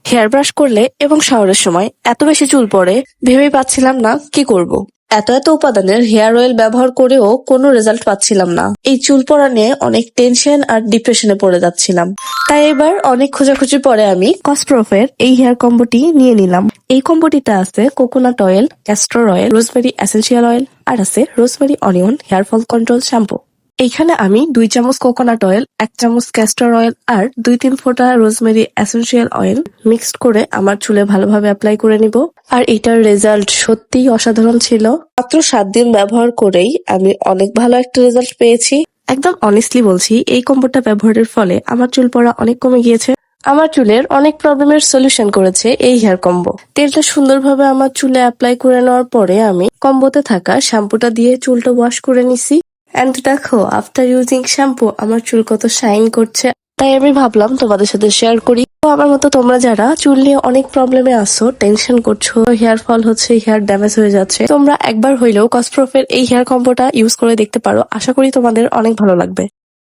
Hair brush করলে এবং শাওয়ারের সময় এত বেশি চুল পড়ে, ভেবেই পাচ্ছিলাম না কি করব। এত উপাদানের হেয়ার অয়েল ব্যবহার করেও কোনো রেজাল্ট পাচ্ছিলাম না। এই চুল পড়া নিয়ে অনেক টেনশন আর ডিপ্রেশনে পড়ে যাচ্ছিলাম। তাই এবার অনেক খোঁজাখুঁজি পরে আমি কসপ্রফের এই হেয়ার কম্বোটি নিয়ে নিলাম। এই কম্বোটিতে আছে coconut oil, castor oil, rosemary essential oil আর আছে rosemary onion hair fall control shampoo. এইখানে আমি 2 চামচ কোকোনাট অয়েল, 1 চামচ ক্যাস্টর অয়েল আর 2-3 ফোঁটা রোজমেরি এসেন্সিয়াল অয়েল মিক্সড করে আমার চুলে ভালোভাবে অ্যাপ্লাই করে নিব। আর এটার রেজাল্ট সত্যিই অসাধারণ ছিল। মাত্র 7 দিন ব্যবহার করেই আমি অনেক ভালো একটা রেজাল্ট পেয়েছি। একদম অনেস্টলি বলছি, এই কম্বোটা ব্যবহারের ফলে আমার চুল পড়া অনেক কমে গিয়েছে। আমার চুলের অনেক প্রবলেমের সলিউশন করেছে এই হেয়ার কম্বো। তেলটা সুন্দরভাবে আমার চুলে অ্যাপ্লাই করে নেওয়ার পরে আমি কম্বোতে থাকা শ্যাম্পুটা দিয়ে চুলটা ওয়াশ করে নিছি। এন্ড দেখো, আফটার ইউজিং শ্যাম্পু আমার চুল কত শাইন করছে। তাই আমি ভাবলাম তোমাদের সাথে শেয়ার করি। তো আমার মতো তোমরা যারা চুল নিয়ে অনেক প্রবলেমে আছো, টেনশন করছো, হেয়ার ফল হচ্ছে, হেয়ার ড্যামেজ হয়ে যাচ্ছে, তোমরা একবার হইলেও কসপ্রফের এই হেয়ার কম্বোটা ইউজ করে দেখতে পারো। আশা করি তোমাদের অনেক ভালো লাগবে।